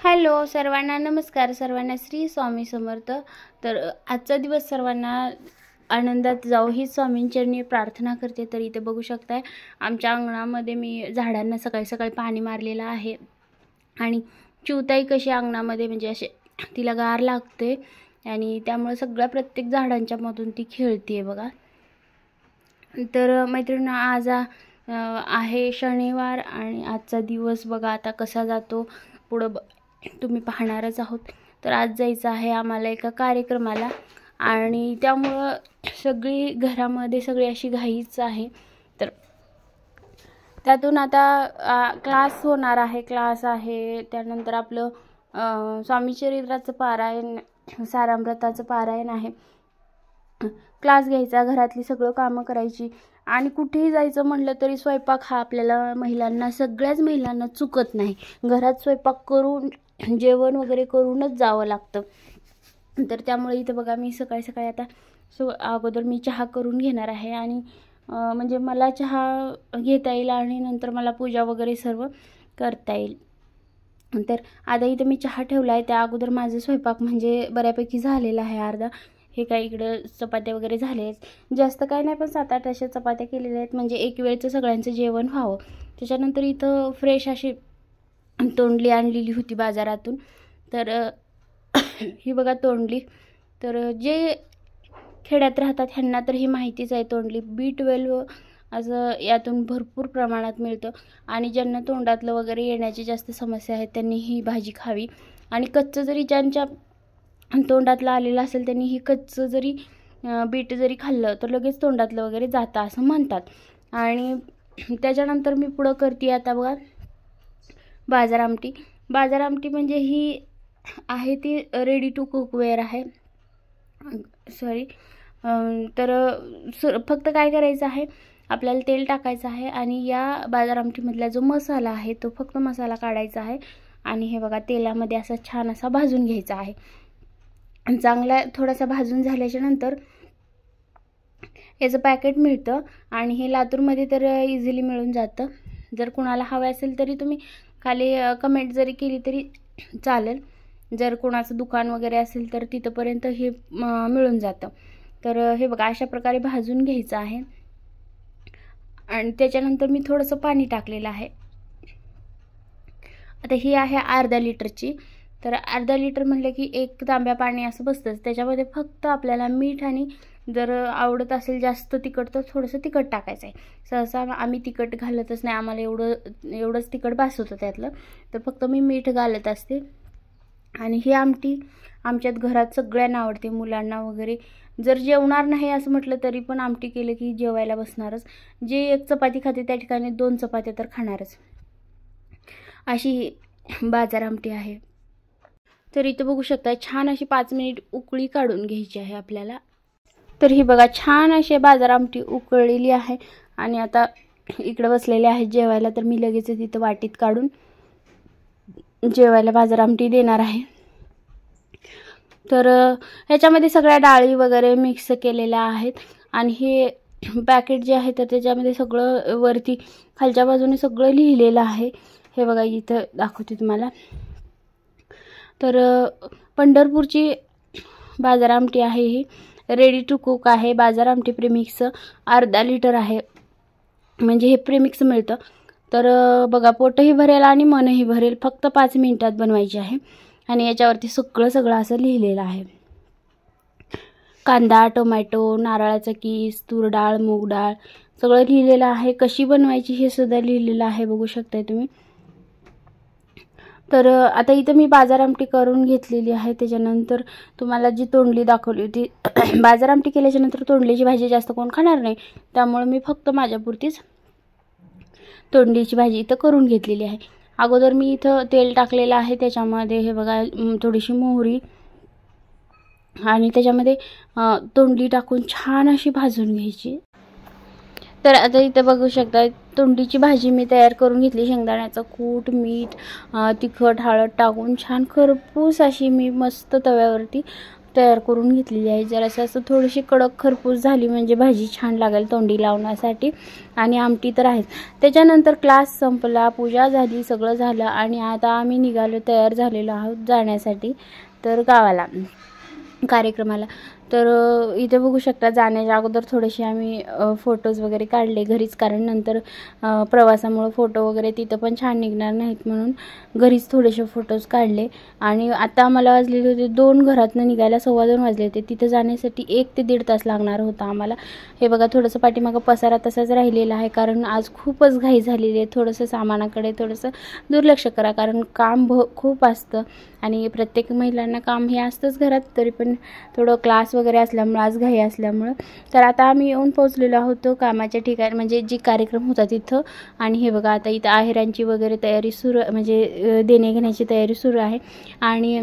Hello सर्वांना, नमस्कार सर्वांना, श्री स्वामी समर्थ। तर आजचा दिवस सर्वांना आनंदात जाओ ही स्वामींचरणी प्रार्थना करते। तर इथे बघू शकताय आमच्या अंगणामध्ये मी झाडांना सकाळी सकाळी पाणी मारलेलं आहे आणि चिवताई कशी अंगणामध्ये म्हणजे असे तिला गार लागते आणि त्यामुळे सगळ्या प्रत्येक झाडांच्या मधून ती खेळते बघा। तर मैत्रिणी आज आहे शनिवार आणि आजचा दिवस बघा आता कसा जातो पुढे तुम्ही पाहणारच आहोत। तर आज जायचं आहे आम्हाला एका कार्यक्रमाला आणि त्यामुळे सगळी घरामध्ये सगळी अशी घाईच आहे। तर त्यातून आता क्लास होणार आहे, क्लास आहे, त्यानंतर आपलं स्वामी चरित्राचं पारायण, सारामृताचं पारायण आहे, क्लास घ्यायचा, घरातली सगळं कामं करायची आणि कुठेही जायचं म्हटलं तरी स्वयंपाक हा आपल्याला महिलांना, सगळ्याच महिलांना चुकत नाही। घरात स्वयंपाक करून जेवण वगैरे करूनच जावं लागतं। तर त्यामुळे इथं बघा मी सकाळी सकाळी आता अगोदर मी चहा करून घेणार आहे आणि म्हणजे मला चहा घेता येईल आणि नंतर मला पूजा वगैरे सर्व करता येईल। तर आता इथं मी चहा ठेवला आहे, त्या अगोदर माझं स्वयंपाक म्हणजे बऱ्यापैकी झालेला आहे अर्धा। हे काय इकडं चपात्या वगैरे झाले आहेत, जास्त काय नाही पण 7-8 अशा चपात्या केलेल्या आहेत म्हणजे एक वेळचं सगळ्यांचं जेवण व्हावं। त्याच्यानंतर इथं फ्रेश अशी तोंडली आणलेली होती बाजारातून। तर ही बघा तोंडली, तर जे खेड्यात राहतात ह्यांना तर ही माहितीच आहे, तोंडली B12 असं यातून भरपूर प्रमाणात मिळतं आणि ज्यांना तोंडातलं वगैरे येण्याची जास्त समस्या आहे त्यांनी ही भाजी खावी। आणि कच्चं जरी ज्यांच्या तोंडातलं आलेलं असेल त्यांनी ही कच्चं जरी बीट जरी खाल्लं तर लगेच तोंडातलं वगैरे जातं असं म्हणतात। आणि त्याच्यानंतर मी पुढं करते आता बघा बाजार आमटी। बाजार आमटी म्हणजे ही आहे ती रेडी टू कुकवेअर आहे, सॉरी। तर फक्त काय करायचं आहे, आपल्याला तेल टाकायचं आहे आणि या बाजार आमटीमधला जो मसाला आहे तो फक्त मसाला काढायचा आहे आणि हे बघा तेलामध्ये असा छान असा भाजून घ्यायचा आहे। चांगला थोडासा भाजून झाल्याच्या नंतर याचं पॅकेट मिळतं आणि हे लातूरमध्ये तर इझिली मिळून जातं। जर कुणाला हवं असेल तरी तुम्ही खाली कमेंट जरी केली तरी चालेल, जर कोणाचं दुकान वगैरे असेल तर तिथपर्यंत हे मिळून जातं। तर हे बघा अशा प्रकारे भाजून घ्यायचं आहे आणि त्याच्यानंतर मी थोडंसं पाणी टाकलेलं आहे। आता ही आहे अर्धा लिटरची, तर अर्धा लिटर म्हटलं की 1 तांब्या पाणी असं बसतंच। त्याच्यामध्ये फक्त आपल्याला मीठ आणि जर आवडत असेल जास्त तिखट तर थोडंसं तिखट टाकायचं आहे। सहसा आम्ही तिखट घालतच नाही, आम्हाला एवढंच तिखट बास होतं त्यातलं, तर फक्त मी मीठ घालत असते। आणि ही आमटी आमच्यात घरात सगळ्यांना आवडते, मुलांना वगैरे। जर जेवणार नाही असं म्हटलं तरी पण आमटी केलं की जेवायला बसणारच, जे 1 चपाती खाते त्या ठिकाणी 2 चपात्या तर खाणारच, अशी बाजार आमटी आहे। तर इथं बघू शकता छान अशी 5 मिनिट उकळी काढून घ्यायची आहे आपल्याला। तर ही बघा छान अशी बाजार आमटी उकळलेली आहे आणि आता इकडे बसलेले आहेत जेवायला, तर मी लगेच तिथं वाटीत काढून जेवायला बाजार आमटी देणार आहे। तर ह्याच्यामध्ये सगळ्या डाळी वगैरे मिक्स केलेल्या आहेत आणि हे पॅकेट जे आहे तर त्याच्यामध्ये सगळं वरती खालच्या बाजूने सगळं लिहिलेलं आहे। हे बघा इथं दाखवते तुम्हाला। तर पंढरपूरची बाजार आमटी आहे, ही रेडी टू कुक आहे। बाजार आमटी प्रेमिक्स अर्धा लिटर आहे, म्हणजे हे प्रेमिक्स मिळतं। तर बघा पोटही भरेल आणि मनही भरेल, फक्त 5 मिनिटात बनवायची आहे आणि याच्यावरती सगळं असं लिहिलेलं आहे। कांदा, टोमॅटो, नारळाचा कीस, तूर डाळ, मूग डाळ सगळं लिहिलेलं आहे। कशी बनवायची हे सुद्धा लिहिलेलं आहे, बघू शकताय तुम्ही। तर आता इथं मी बाजार आमटी करून घेतलेली आहे। त्याच्यानंतर तुम्हाला जी तोंडली दाखवली होती बाजार आमटी केल्याच्यानंतर तोंडलीची भाजी जास्त कोण खाणार नाही, त्यामुळे मी फक्त माझ्यापुरतीच तोंडलीची भाजी इथं करून घेतलेली आहे। अगोदर मी इथं तेल टाकलेलं आहे, त्याच्यामध्ये हे बघा थोडीशी मोहरी आणि त्याच्यामध्ये तोंडली टाकून छान अशी भाजून घ्यायची। तर आता इथं बघू शकता तोंडलीची भाजी मी तयार करून घेतली। शेंगदाण्याचं कूट, मीठ, तिखट, हळद टाकून छान खरपूस अशी मी मस्त तव्यावरती तयार करून घेतलेली आहे. जरासं असं थोडीशी कडक खरपूस झाली म्हणजे भाजी छान लागेल तोंडी लावण्यासाठी. आणि आमटी तर आहेच. त्याच्यानंतर क्लास संपला, पूजा झाली, सगळं झालं आणि आता आम्ही निघालो, तयार झालेलो आहोत जाण्यासाठी तर गावाला कार्यक्रमाला. तर इथे बघू शकता जाण्याच्या अगोदर थोडेसे आम्ही फोटोज वगैरे काढले घरीच, कारण नंतर प्रवासामुळे फोटो वगैरे तिथं पण छान निघणार नाहीत म्हणून घरीच थोडेसे फोटोज काढले. आणि आता आम्हाला वाजलेले होते 2, घरातनं निघायला 2:15 वाजले होते. तिथं जाण्यासाठी 1 ते 1.5 तास लागणार होता आम्हाला. हे बघा थोडंसं पाठीमागं पसारा तसाच राहिलेला आहे, कारण आज खूपच घाई झालेली आहे. थोडंसं सामानाकडे थोडंसं दुर्लक्ष करा, कारण काम खूप असतं आणि प्रत्येक महिलांना काम हे असतंच घरात, तरी पण थोडं क्लास वगैरे असल्यामुळे आज घाई असल्यामुळं. तर आता आम्ही येऊन पोहोचलेलो आहोत कामाच्या ठिकाणी, म्हणजे जी कार्यक्रम होता तिथं. आणि हे बघा आता इथं आहेरांची वगैरे तयारी सुरू, म्हणजे देणे घेण्याची तयारी सुरू आहे. आणि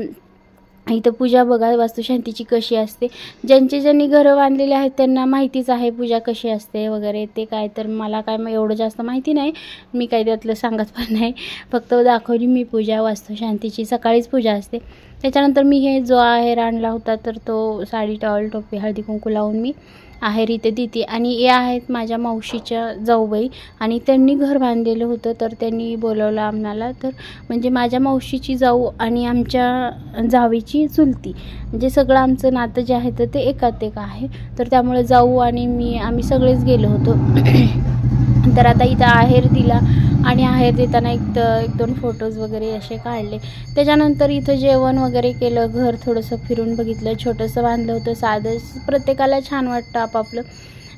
इथं पूजा बघा वास्तुशांतीची कशी असते. ज्यांनी घरं बांधलेली आहेत त्यांना माहितीच आहे पूजा कशी असते वगैरे ते काय. तर मला काय एवढं जास्त माहिती नाही, मी काही त्यातलं सांगत पण नाही, फक्त दाखवली मी पूजा वास्तुशांतीची. सकाळीच पूजा असते. त्याच्यानंतर मी हे जो आहेर आणला होता तर तो साडी, टॉवेल, टोपी, हळदी कुंकू लावून मी आहेर इथे देते. आणि हे आहेत माझ्या मावशीच्या जाऊबाई आणि त्यांनी घर बांधलेलं होतं तर त्यांनी बोलवलं आम्हाला. तर म्हणजे माझ्या मावशीची जाऊ आणि आमच्या जावीची चुलती, म्हणजे सगळं आमचं नातं जे आहे तर ते एकात एक आहे. तर त्यामुळे जाऊ आणि आम्ही सगळेच गेलो होतो. तर आता इथं आहेर दिला आणि आहेर देताना एक 2 फोटोज वगैरे असे काढले. त्याच्यानंतर इथं जेवण वगैरे केलं, घर थोडंसं फिरून बघितलं, छोटंसं बांधलं होतं साधं. प्रत्येकाला छान वाटतं आपापलं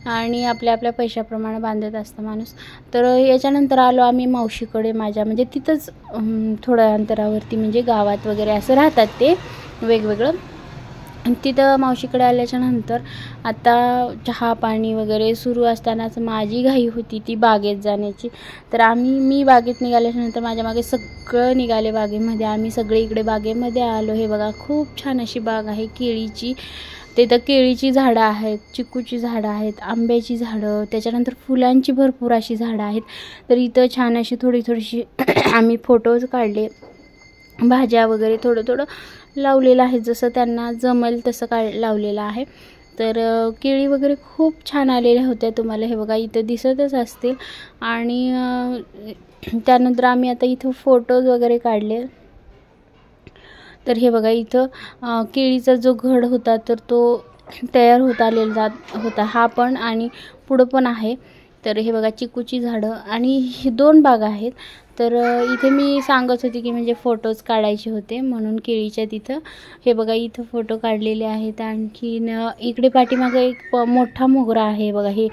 आणि आपल्या पैशाप्रमाणे बांधत असतं माणूस. तर याच्यानंतर आलो आम्ही मावशीकडे माझ्या, म्हणजे तिथंच थोड्या अंतरावरती, म्हणजे गावात वगैरे असं राहतात ते वेगवेगळं. तिथं मावशीकडे आल्याच्यानंतर आता चहा पाणी वगैरे सुरू असतानाच माझी घाई होती ती बागेत जाण्याची. तर मी बागेत निघाल्याच्यानंतर माझ्या मागे सगळं निघाले बागेमध्ये. आम्ही सगळे इकडे बागेमध्ये आलो. हे बघा खूप छान अशी बाग आहे केळीची. तिथं केळीची झाडं आहेत, चिकूची झाडं आहेत, आंब्याची झाडं, त्याच्यानंतर फुलांची भरपूर अशी झाडं आहेत. तर इथं छान अशी थोडीशी आम्ही फोटोज काढले. भाज्या वगैरे थोडं लावलेलं आहे, जसं त्यांना जमेल तसं लावलेलं आहे. तर केळी वगैरे खूप छान आलेल्या होत्या, तुम्हाला हे बघा इथं दिसतच असतील. आणि त्यानंतर आम्ही आता इथं फोटोज वगैरे काढले. तर हे बघा इथं केळीचा जो घड होता तर तो तयार होत आलेला होता, हा पण आणि पुढं पण आहे. तर हे बघा चिकूची झाडं आणि ही 2 बागा आहेत. तर इथे मी सांगत होते की म्हणजे फोटोज काढायचे होते म्हणून केळीच्या तिथं. हे बघा इथं फोटो काढलेले आहेत. आणखीन इकडे पाठीमागं एक मोठा मोगरा आहे बघा. हे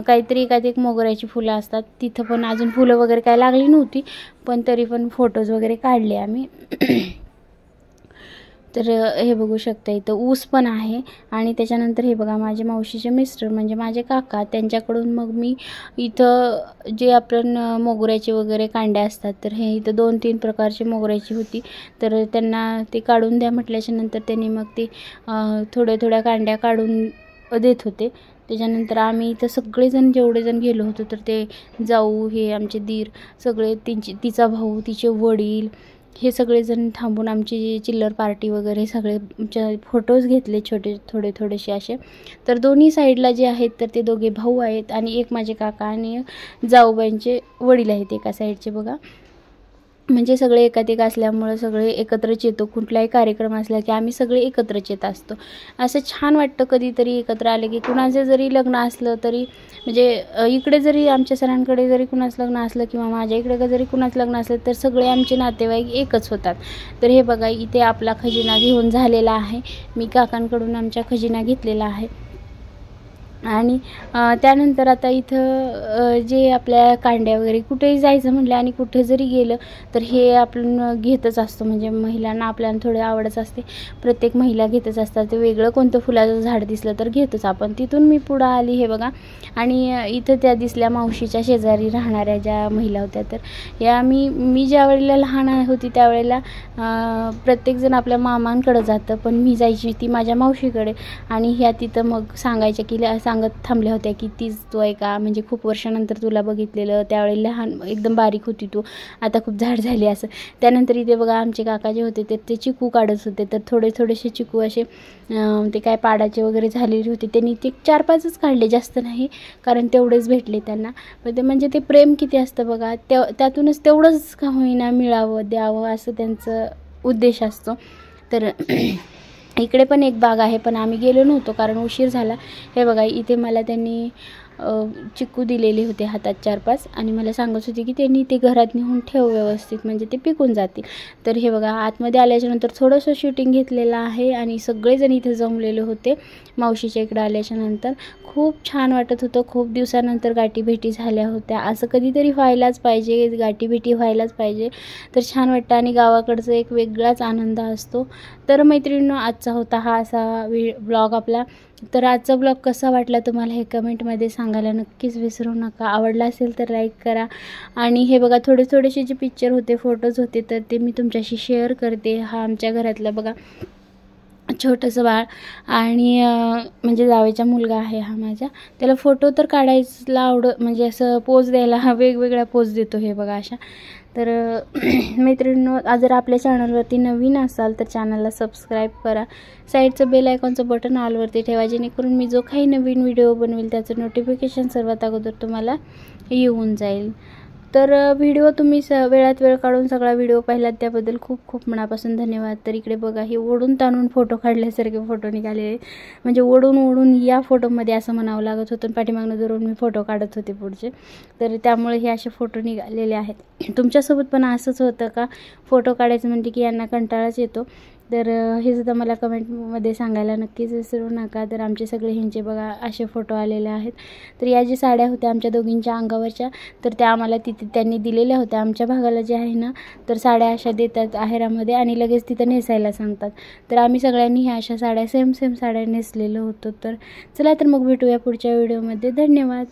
काहीतरी एखादी एक मोगऱ्याची फुलं असतात, तिथं पण अजून फुलं वगैरे काय लागली नव्हती, पण तरी पण फोटोज वगैरे काढले आम्ही. तर हे बघू शकता इथं ऊस पण आहे. आणि त्याच्यानंतर हे बघा माझे मावशीचे मिस्टर म्हणजे माझे काका, त्यांच्याकडून मग मी इथं जे आपण मोगऱ्याचे वगैरे कांड्या असतात तर हे इथं 2-3 प्रकारची मोगऱ्याची होती. तर त्यांना ते काढून द्या म्हटल्याच्या नंतर त्यांनी मग ते थोड्या कांड्या काढून देत होते. त्याच्यानंतर आम्ही इथं सगळेजण जेवढे जण गेलो होतो तर ते जाऊ, हे आमचे दीर सगळे, तिचा भाऊ, तिचे वडील, हे सगळेजण थांबून आमची चिल्लर पार्टी वगैरे सगळे फोटोज घेतले थोडेसे असे. तर दोन्ही साईडला जे आहेत तर ते दोघे भाऊ आहेत आणि एक माझे काका आणि जाऊबाईंचे वडील आहेत एका साईडचे बघा. म्हणजे सगळे एकात असल्यामुळं सगळे एकत्रच येतो. कुठलाही कार्यक्रम असला की आम्ही सगळे एकत्रच येत असतो. असं छान वाटतं कधीतरी एकत्र आले की. कुणाचं जरी लग्न असलं तरी, म्हणजे इकडे जरी आमच्या सरांकडे जरी कुणाचं लग्न असलं किंवा माझ्या इकडे जरी कुणाचं लग्न असलं तर सगळे आमचे नातेवाईक एकच होतात. तर हे बघा इथे आपला खजिना घेऊन झालेला आहे. मी काकांकडून आमच्या खजिना घेतलेला आहे. आणि त्यानंतर आता इथं जे आपल्या कांड्या वगैरे कुठेही जायचं म्हटलं आणि कुठे जरी गेलं तर हे आपण घेतच असतो. म्हणजे महिलांना आपल्याला थोडी आवडच असते, प्रत्येक महिला घेतच असतात. ते वेगळं कोणतं फुलाचं झाड दिसलं तर घेतोच आपण. तिथून मी पुढं आली हे बघा. आणि इथं त्या दिसल्या मावशीच्या शेजारी राहणाऱ्या ज्या महिला होत्या. तर या मी ज्या वेळेला लहान होती त्यावेळेला प्रत्येकजण आपल्या मामांकडे जातं, पण मी जायची ती माझ्या मावशीकडे. आणि ह्या तिथं मग सांगायच्या की सांगत थांबल्या होत्या की तीच तू आहे का, म्हणजे खूप वर्षानंतर तुला बघितलेलं, त्यावेळी लहान एकदम बारीक होती तू, आता खूप झाड झाली असं. त्यानंतर इथे बघा आमचे काका जे होते ते चिकू काढत होते. तर थोडेसे चिकू असे ते काय पाडाचे वगैरे झालेले होते, त्यांनी ते 4-5च काढले, जास्त नाही, कारण तेवढेच भेटले त्यांना. पण ते म्हणजे ते प्रेम किती असतं बघा, त्यातूनच तेवढंच का होईना मिळावं, द्यावं, असं त्यांचं उद्देश असतो. तर इकडे पण एक बाग आहे, पण आम्ही गेलो नव्हतो कारण उशीर झाला. हे बघा इथे मला त्यांनी चिकू दिलेले होते हातात 4-5, आणि मला सांगत होते की त्यांनी ते घरात नेऊन ठेव व्यवस्थित, म्हणजे ते पिकून जातील. तर हे बघा आतमध्ये आल्याच्यानंतर थोडंसं शूटिंग घेतलेलं आहे, आणि सगळेजण इथे जमलेले होते मावशीच्या इकडे आल्याच्यानंतर. खूप छान वाटत होतं, खूप दिवसानंतर गाठीभेटी झाल्या होत्या. असं कधीतरी व्हायलाच पाहिजे, गाठीभेटी व्हायलाच पाहिजे, तर छान वाटतं, आणि गावाकडचं एक वेगळाच आनंद असतो. तर मैत्रिणींनो, आजचा होता हा असा ब्लॉग आपला. तर आजचा ब्लॉग कसा वाटला तुम्हाला हे कमेंटमध्ये सांगायला नक्कीच विसरू नका. आवडला असेल तर लाईक करा. आणि हे बघा थोडेसे जे पिक्चर होते, फोटोज होते, तर ते मी तुमच्याशी शेअर करते. हा आमच्या घरातला बघा छोटंसं बाळ, आणि म्हणजे जावेचा मुलगा आहे हा माझ्या. त्याला फोटो तर काढायला म्हणजे असं पोज द्यायला वेगवेगळ्या पोज देतो, हे बघा अशा. तर मैत्रिणींनो, जर आपल्या चॅनलवरती नवीन असाल तर चॅनलला सबस्क्राईब करा. साईडचं बेल आयकॉनचं बटन ऑलवरती ठेवा, जेणेकरून मी जो काही नवीन व्हिडिओ बनवेल त्याचं नोटिफिकेशन सर्वात अगोदर तुम्हाला येऊन जाईल. तर व्हिडिओ तुम्ही वेळात वेळ काढून सगळा व्हिडिओ पाहिलात त्याबद्दल खूप खूप मनापासून धन्यवाद. तर इकडे बघा हे ओढून ताणून फोटो काढल्यासारखे फोटो निघालेले, म्हणजे ओढून या फोटोमध्ये असं म्हणावं लागत होतं, पाठीमागनं धरून मी फोटो काढत होते पुढचे. तर त्यामुळे हे असे फोटो निघालेले आहेत. तुमच्यासोबत पण असंच होतं का, फोटो काढायचं म्हणजे की यांना कंटाळाच येतो? तर हे सुद्धा मला कमेंटमध्ये सांगायला नक्कीच विसरू नका. तर आमचे सगळे ह्यांचे बघा असे फोटो आलेले आहेत. तर या ज्या साड्या होत्या आमच्या दोघींच्या अंगावरच्या, तर त्या आम्हाला तिथे त्यांनी दिलेल्या होत्या. आमच्या भागाला जे आहे ना, तर साड्या अशा देतात आहेरामध्ये आणि लगेच तिथं नेसायला सांगतात. तर आम्ही सगळ्यांनी ह्या अशा साड्या सेम साड्या नेसलेलो होतो. तर चला तर मग भेटूया पुढच्या व्हिडिओमध्ये. धन्यवाद.